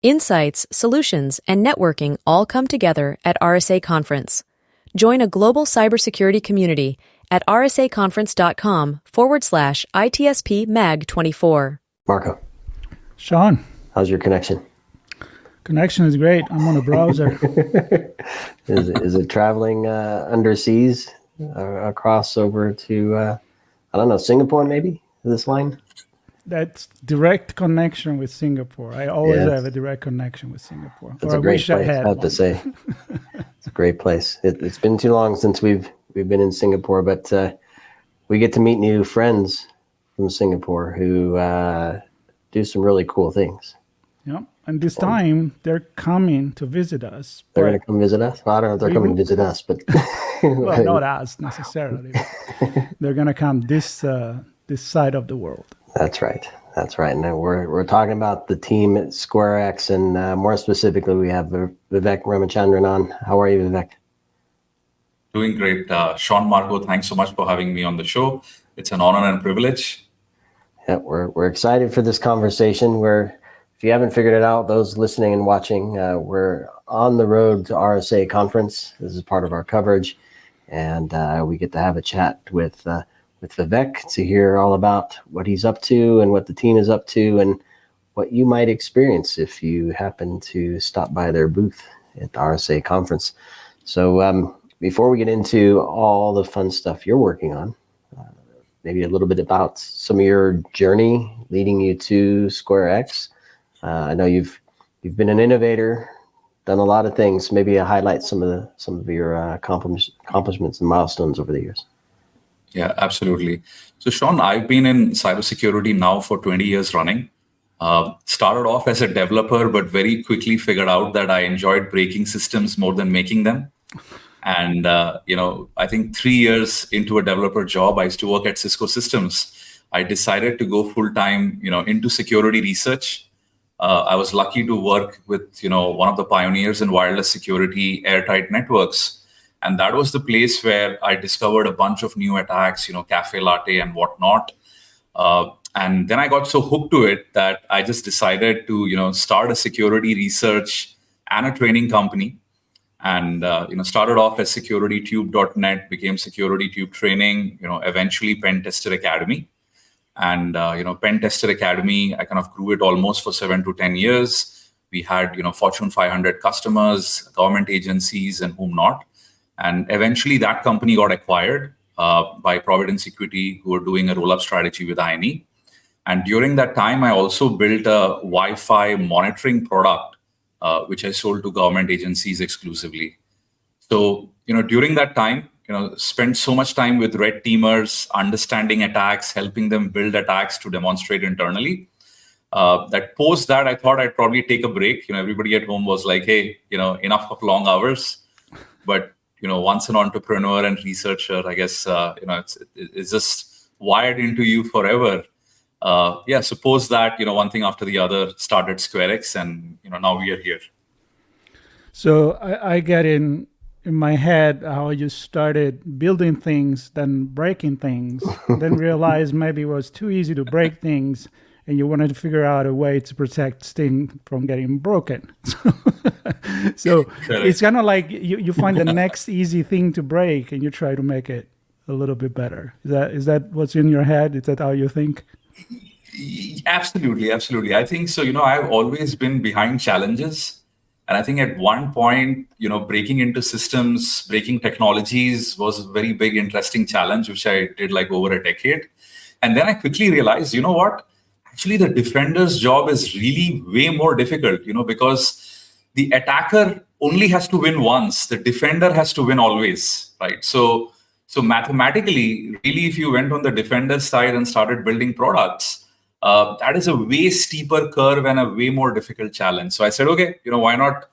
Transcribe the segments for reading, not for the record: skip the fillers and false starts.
Insights, solutions, and networking all come together at RSA Conference. Join a global cybersecurity community at rsaconference.com/ITSP Mag 24. Marco. Sean. How's your connection? Connection is great. I'm on a browser. Is it traveling underseas across over to, I don't know, Singapore maybe, this line? That's direct connection with Singapore. I always have a direct connection with Singapore. It's a great place, I have to say. It's a great place. It's been too long since we've been in Singapore, but we get to meet new friends from Singapore who do some really cool things. Yeah, and this time they're coming to visit us. They're going to come visit us? Well, I don't know if they're coming to visit us, but... well, not us necessarily. They're going to come this side of the world. That's right. And we're talking about the team at SquareX, and more specifically, we have Vivek Ramachandran on. How are you, Vivek? Doing great. Sean, Marco, thanks so much for having me on the show. It's an honor and privilege. Yeah, we're excited for this conversation. If you haven't figured it out, those listening and watching, we're on the road to RSA Conference. This is part of our coverage, and we get to have a chat with Vivek to hear all about what he's up to and what the team is up to and what you might experience if you happen to stop by their booth at the RSA Conference. So before we get into all the fun stuff you're working on, maybe a little bit about some of your journey leading you to SquareX. I know you've been an innovator, done a lot of things. Maybe highlight some of your accomplishments and milestones over the years. Yeah, absolutely. So, Sean, I've been in cybersecurity now for 20 years running. Started off as a developer, but very quickly figured out that I enjoyed breaking systems more than making them. And, I think 3 years into a developer job, I used to work at Cisco Systems. I decided to go full-time, into security research. I was lucky to work with, one of the pioneers in wireless security, airtight networks. And that was the place where I discovered a bunch of new attacks, cafe latte and whatnot. And then I got so hooked to it that I just decided to, start a security research and a training company. And, started off as securitytube.net, became SecurityTube Training, eventually Pen Tester Academy. And, Pen Tester Academy, I kind of grew it almost for 7 to 10 years. We had, Fortune 500 customers, government agencies, and whom not. And eventually that company got acquired by Providence Equity, who were doing a roll-up strategy with INE. And during that time, I also built a Wi-Fi monitoring product, which I sold to government agencies exclusively. So, during that time, spent so much time with red teamers, understanding attacks, helping them build attacks to demonstrate internally. That post that, I thought I'd probably take a break. Everybody at home was like, hey, enough of long hours. But once an entrepreneur and researcher, I guess, it's just wired into you forever. Suppose that, one thing after the other started SquareX, and, now we are here. So I get in my head how you started building things, then breaking things, then realized maybe it was too easy to break things, and you wanted to figure out a way to protect things from getting broken. So it's kind of like you find the next easy thing to break, and you try to make it a little bit better. Is that what's in your head? Is that how you think? Absolutely. I think so. I've always been behind challenges. And I think at one point, breaking into systems, breaking technologies was a very big, interesting challenge, which I did like over a decade. And then I quickly realized, what? Actually, the defender's job is really way more difficult, because the attacker only has to win once. The defender has to win always, right? So mathematically, really, if you went on the defender's side and started building products, that is a way steeper curve and a way more difficult challenge. So I said, okay, why not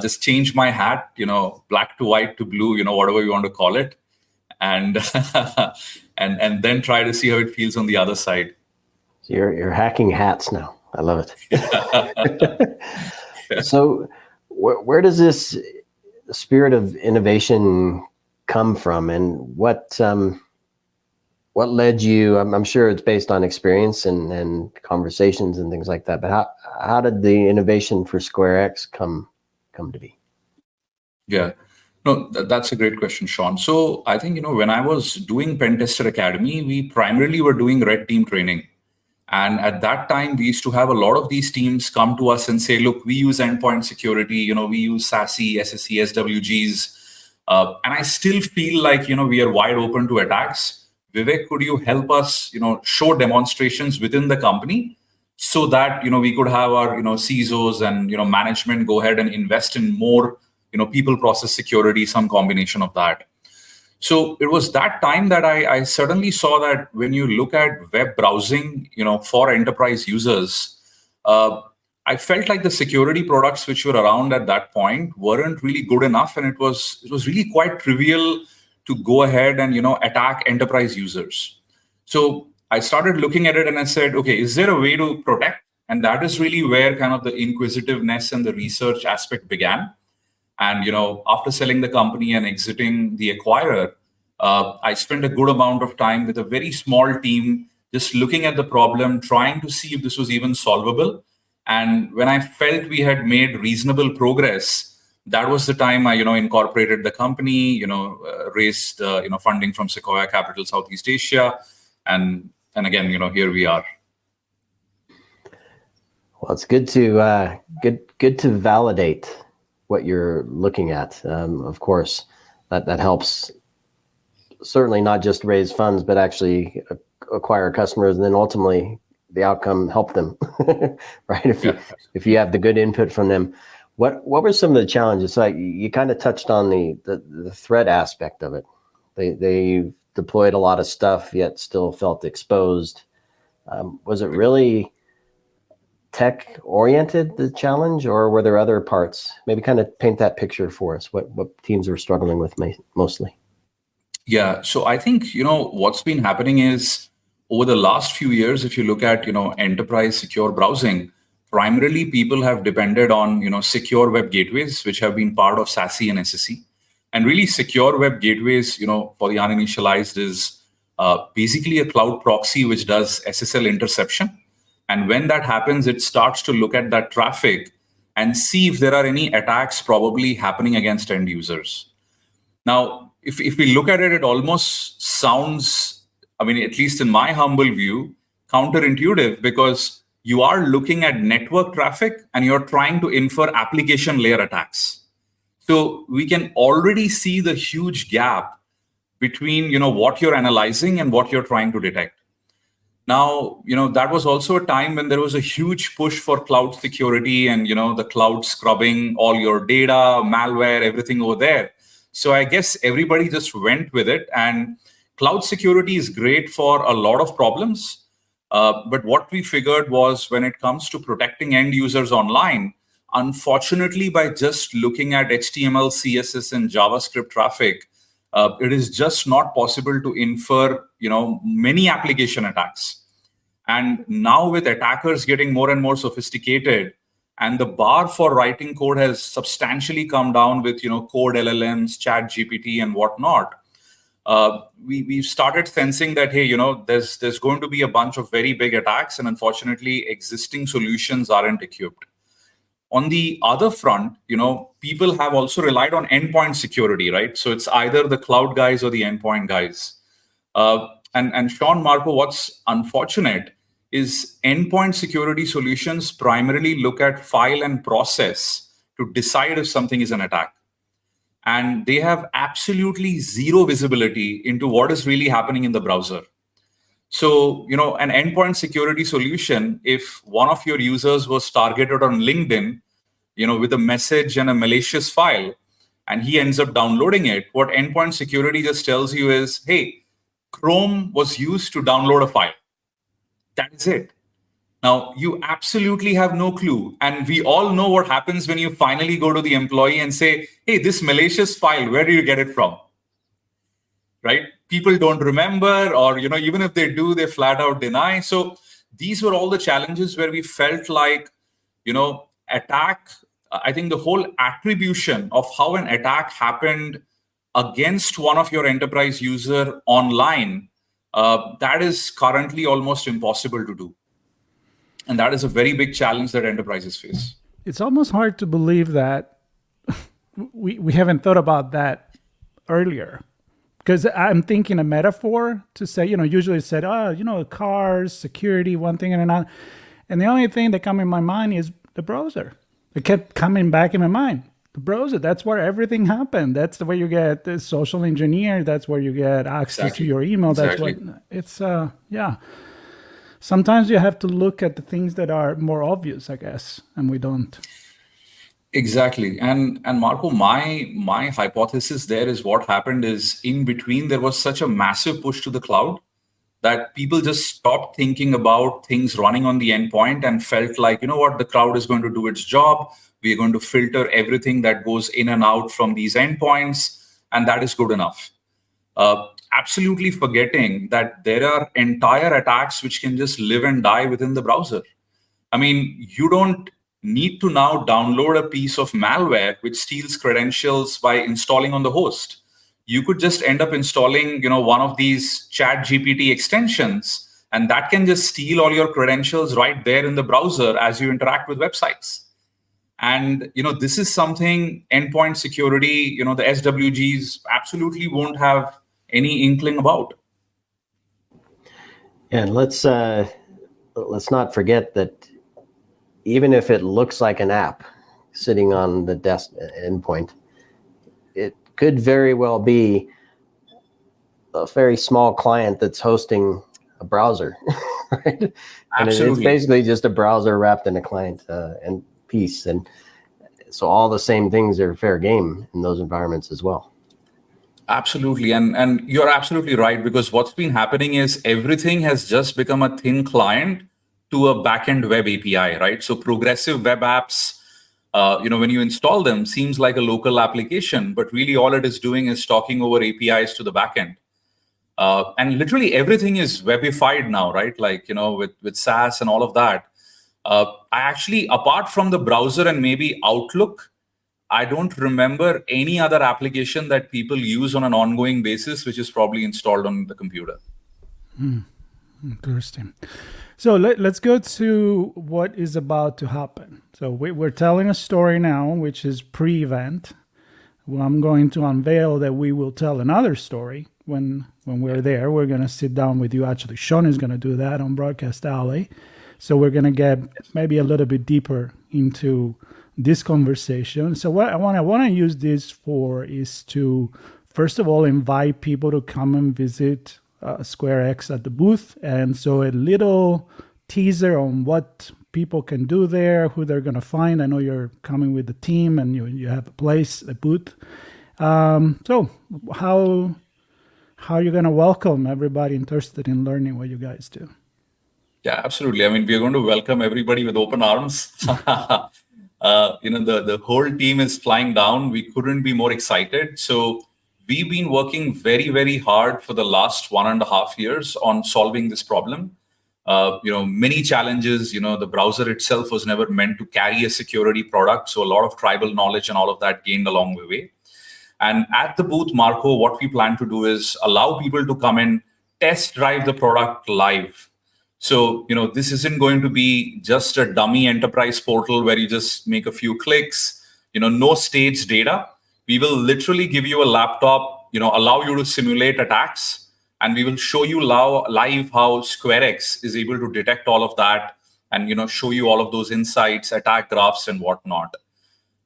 just change my hat, black to white to blue, whatever you want to call it, and and then try to see how it feels on the other side. You're hacking hats now. I love it. So where does this spirit of innovation come from, and what what led you? I'm sure it's based on experience and conversations and things like that. But how did the innovation for SquareX come to be? Yeah. No, that's a great question, Sean. So I think, when I was doing Pentester Academy, we primarily were doing red team training. And at that time, we used to have a lot of these teams come to us and say, look, we use endpoint security, we use SASE, SSE, SWGs. And I still feel like, we are wide open to attacks. Vivek, could you help us, show demonstrations within the company so that, we could have our, CISOs and, management go ahead and invest in more, people process security, some combination of that. So it was that time that I suddenly saw that when you look at web browsing, for enterprise users, I felt like the security products which were around at that point weren't really good enough, and it was really quite trivial to go ahead and attack enterprise users. So I started looking at it and I said, okay, is there a way to protect? And that is really where kind of the inquisitiveness and the research aspect began. And after selling the company and exiting the acquirer, I spent a good amount of time with a very small team, just looking at the problem, trying to see if this was even solvable. And when I felt we had made reasonable progress, that was the time I, incorporated the company, raised, funding from Sequoia Capital Southeast Asia, and again, here we are. Well, it's good to validate what you're looking at. Of course, that helps. Certainly not just raise funds, but actually acquire customers, and then ultimately the outcome help them, right? If you have the good input from them. What were some of the challenges? So you kind of touched on the threat aspect of it. They deployed a lot of stuff, yet still felt exposed. Was it really tech oriented, the challenge, or were there other parts? Maybe kind of paint that picture for us. What teams are struggling with mostly? Yeah, so I think, what's been happening is over the last few years, if you look at, enterprise secure browsing, primarily people have depended on, secure web gateways, which have been part of SASE and SSE. And really secure web gateways, for the uninitialized is basically a cloud proxy, which does SSL interception. And when that happens, it starts to look at that traffic and see if there are any attacks probably happening against end users. Now, if we look at it, it almost sounds, at least in my humble view, counterintuitive, because you are looking at network traffic and you're trying to infer application layer attacks. So we can already see the huge gap between what you're analyzing and what you're trying to detect. Now, that was also a time when there was a huge push for cloud security and, the cloud scrubbing all your data, malware, everything over there. So I guess everybody just went with it. And cloud security is great for a lot of problems. But what we figured was when it comes to protecting end users online, unfortunately, by just looking at HTML, CSS, and JavaScript traffic, it is just not possible to infer, many application attacks. And now with attackers getting more and more sophisticated, and the bar for writing code has substantially come down with, code LLMs, chat GPT, and whatnot. We've started sensing that, hey, there's going to be a bunch of very big attacks, and unfortunately, existing solutions aren't equipped. On the other front, people have also relied on endpoint security, right? So it's either the cloud guys or the endpoint guys. And Sean, Marco, what's unfortunate is endpoint security solutions primarily look at file and process to decide if something is an attack. And they have absolutely zero visibility into what is really happening in the browser. So, an endpoint security solution, if one of your users was targeted on LinkedIn, with a message and a malicious file, and he ends up downloading it, what endpoint security just tells you is, hey, Chrome was used to download a file. That is it. Now, you absolutely have no clue. And we all know what happens when you finally go to the employee and say, hey, this malicious file, where do you get it from? Right? People don't remember, or, even if they do, they flat out deny. So these were all the challenges where we felt like, attack, I think the whole attribution of how an attack happened against one of your enterprise user online That is currently almost impossible to do. And that is a very big challenge that enterprises face. It's almost hard to believe that we haven't thought about that earlier. Because I'm thinking a metaphor to say, usually it's said, cars, security, one thing and another. And the only thing that come in my mind is the browser. It kept coming back in my mind. The browser, that's where everything happened. That's the way you get the social engineer. That's where you get access to your email. That's what it's, Sometimes you have to look at the things that are more obvious, I guess, and we don't. Exactly. And Marco, my hypothesis there is what happened is in between there was such a massive push to the cloud that people just stopped thinking about things running on the endpoint and felt like, the cloud is going to do its job. We're going to filter everything that goes in and out from these endpoints, and that is good enough. Absolutely forgetting that there are entire attacks which can just live and die within the browser. I mean, you don't need to now download a piece of malware which steals credentials by installing on the host. You could just end up installing, one of these chat GPT extensions, and that can just steal all your credentials right there in the browser as you interact with websites. And, this is something endpoint security, the SWGs absolutely won't have any inkling about. And let's not forget that even if it looks like an app sitting on the desk endpoint, it could very well be a very small client that's hosting a browser, right? And it's basically just a browser wrapped in a client and piece. And so all the same things are fair game in those environments as well. Absolutely. And you're absolutely right, because what's been happening is everything has just become a thin client to a backend web API, right? So progressive web apps, when you install them, seems like a local application, but really all it is doing is talking over APIs to the backend. And literally everything is webified now, right? Like, with SaaS and all of that. I actually, apart from the browser and maybe Outlook, I don't remember any other application that people use on an ongoing basis, which is probably installed on the computer. Interesting. So let's go to what is about to happen. So we're telling a story now, which is pre-event. Well, I'm going to unveil that we will tell another story when we're there. We're going to sit down with you. Actually, Sean is going to do that on Broadcast Alley. So we're going to get maybe a little bit deeper into this conversation. So what I want to use this for is to, first of all, invite people to come and visit SquareX at the booth. And so a little teaser on what people can do there, who they're going to find. I know you're coming with the team and you have a place, a booth. So how are you going to welcome everybody interested in learning what you guys do? Yeah, absolutely. I mean, we're going to welcome everybody with open arms. The whole team is flying down. We couldn't be more excited. So we've been working very, very hard for the last 1.5 years on solving this problem. Many challenges. The browser itself was never meant to carry a security product. So a lot of tribal knowledge and all of that gained along the way. And at the booth, Marco, what we plan to do is allow people to come and test drive the product live. So, this isn't going to be just a dummy enterprise portal where you just make a few clicks, no staged data. We will literally give you a laptop, allow you to simulate attacks, and we will show you live how SquareX is able to detect all of that and, show you all of those insights, attack graphs and whatnot.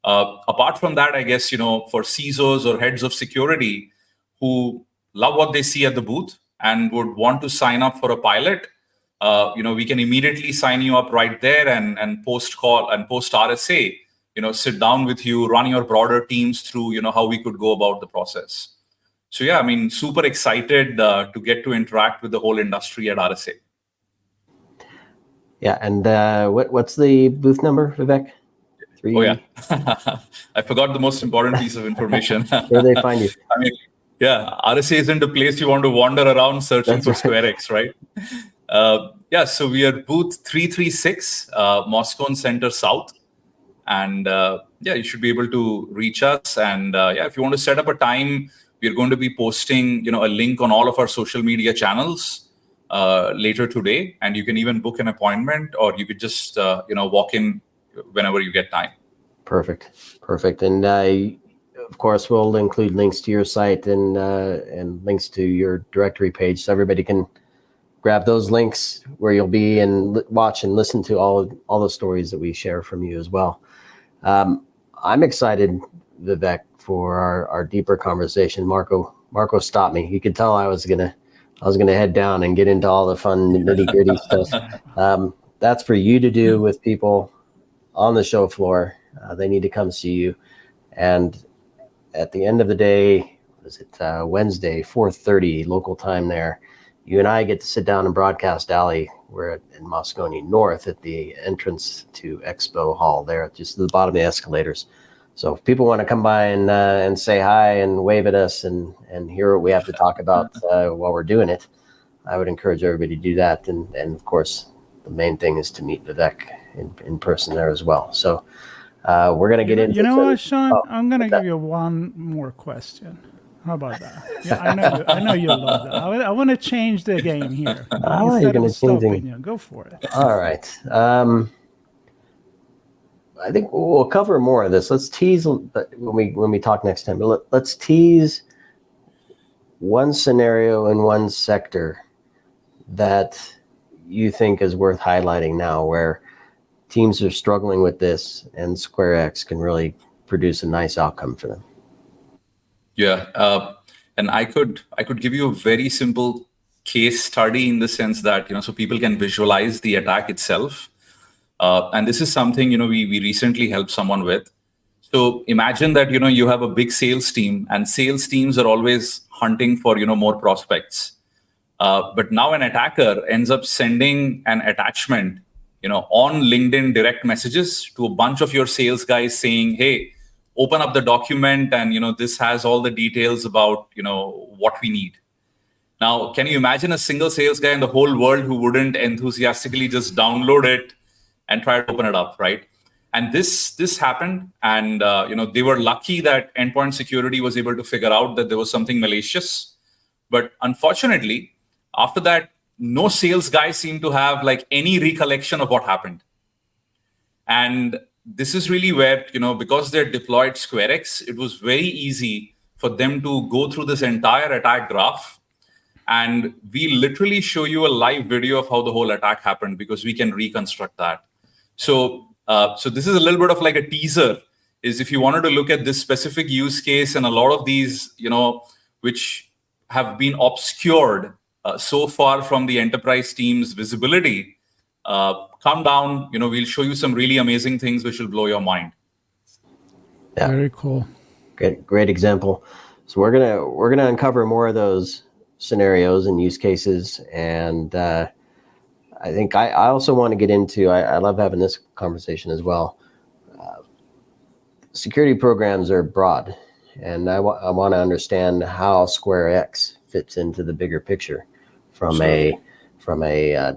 Apart from that, I guess, for CISOs or heads of security who love what they see at the booth and would want to sign up for a pilot, we can immediately sign you up right there and post call and post RSA, sit down with you, run your broader teams through, how we could go about the process. So, yeah, I mean, super excited to get to interact with the whole industry at RSA. Yeah. And what's the booth number, Vivek? 3? Oh, yeah. I forgot the most important piece of information. Where do they find you? I mean, yeah, RSA isn't a place you want to wander around searching for SquareX, right? So we are booth 336, Moscone Center South. And you should be able to reach us. And if you want to set up a time We're going to be posting, a link on all of our social media channels later today, and you can even book an appointment, or you could just, walk in whenever you get time. Perfect. And of course, we'll include links to your site and links to your directory page, so everybody can grab those links where you'll be and watch and listen to all the stories that we share from you as well. I'm excited, Vivek, for our deeper conversation. Marco stopped me. You could tell I was gonna head down and get into all the fun nitty-gritty stuff. That's for you to do with people on the show floor. They need to come see you. And at the end of the day, Wednesday, 4:30 local time there, you and I get to sit down in Broadcast Alley. We're in Moscone North at the entrance to Expo Hall there, just at the bottom of the escalators. So if people want to come by and say hi and wave at us and hear what we have to talk about while we're doing it, I would encourage everybody to do that. And of course, the main thing is to meet Vivek in person there as well. So we're going to get into... You know what, Sean? I'm going to give you one more question. How about that? Yeah, I know you love that. I want to change the game here. You're going to change it. Go for it. All right. I think we'll cover more of this. Let's tease when we talk next time. But let's tease one scenario in one sector that you think is worth highlighting now, where teams are struggling with this and SquareX can really produce a nice outcome for them. Yeah, and I could give you a very simple case study in the sense that, so people can visualize the attack itself. And this is something, we recently helped someone with. So imagine that, you have a big sales team, and sales teams are always hunting for, more prospects. But now an attacker ends up sending an attachment, on LinkedIn direct messages to a bunch of your sales guys saying, hey, open up the document and, this has all the details about, what we need. Now, can you imagine a single sales guy in the whole world who wouldn't enthusiastically just download it and try to open it up, right? And this happened, and they were lucky that endpoint security was able to figure out that there was something malicious. But unfortunately, after that, no sales guy seemed to have any recollection of what happened. And this is really where, because they're deployed SquareX, it was very easy for them to go through this entire attack graph. And we literally show you a live video of how the whole attack happened, because we can reconstruct that. So this is a little bit of a teaser, is if you wanted to look at this specific use case and a lot of these, which have been obscured so far from the enterprise team's visibility, come down, we'll show you some really amazing things which will blow your mind. Yeah. Very cool. Great example. So we're gonna uncover more of those scenarios and use cases, and I think I also want to get into, I love having this conversation as well. Security programs are broad, and I want to understand how SquareX fits into the bigger picture from a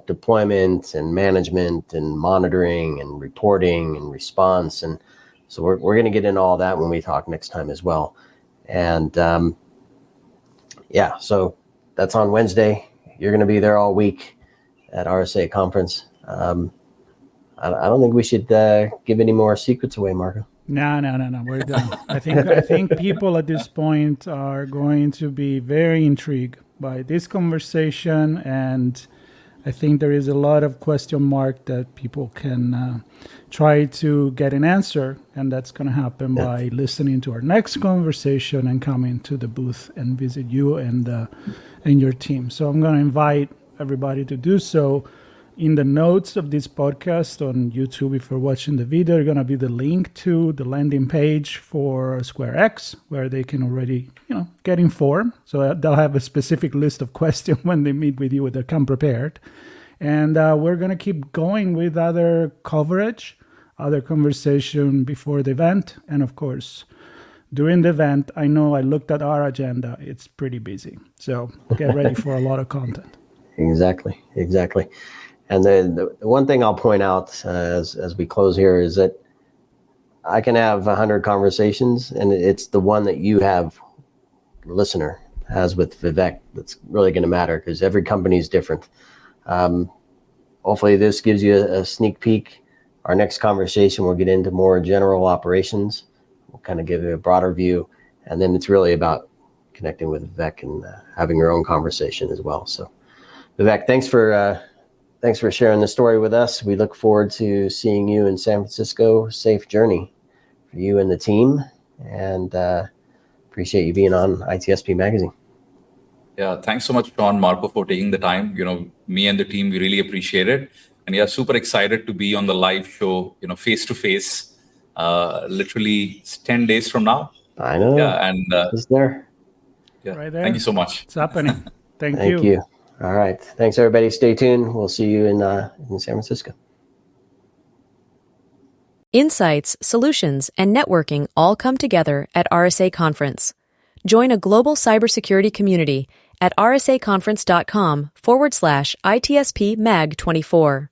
deployment and management and monitoring and reporting and response. And so we're going to get into all that when we talk next time as well. And so that's on Wednesday. You're going to be there all week at RSA conference. I don't think we should give any more secrets away, Marco. No, we're done. I think people at this point are going to be very intrigued by this conversation, and I think there is a lot of question mark that people can try to get an answer, and that's going to happen by listening to our next conversation and coming to the booth and visit you and your team. So I'm going to invite everybody to do so. In the notes of this podcast on YouTube, if you're watching the video, there's going to be the link to the landing page for SquareX, where they can already, get informed. So they'll have a specific list of questions when they meet with you, they come prepared. And we're going to keep going with other coverage, other conversation before the event. And of course, during the event, I know I looked at our agenda. It's pretty busy. So get ready for a lot of content. Exactly. And then the one thing I'll point out as we close here is that I can have 100 conversations, and it's the one that you have listener has with Vivek that's really going to matter, because every company is different. Hopefully this gives you a sneak peek. Our next conversation, we'll get into more general operations. We'll kind of give you a broader view. And then it's really about connecting with Vivek and having your own conversation as well. So Vivek, thanks for sharing the story with us. We look forward to seeing you in San Francisco. Safe journey for you and the team. And appreciate you being on ITSP Magazine. Yeah, thanks so much, Sean, Marco, for taking the time. Me and the team, we really appreciate it. And yeah, super excited to be on the live show, face to face, literally 10 days from now. I know. Yeah, and it's there. Yeah, Right there. Thank you so much. It's happening. Thank you. All right. Thanks, everybody. Stay tuned. We'll see you in San Francisco. Insights, solutions, and networking all come together at RSA Conference. Join a global cybersecurity community at rsaconference.com/ITSP Mag 24.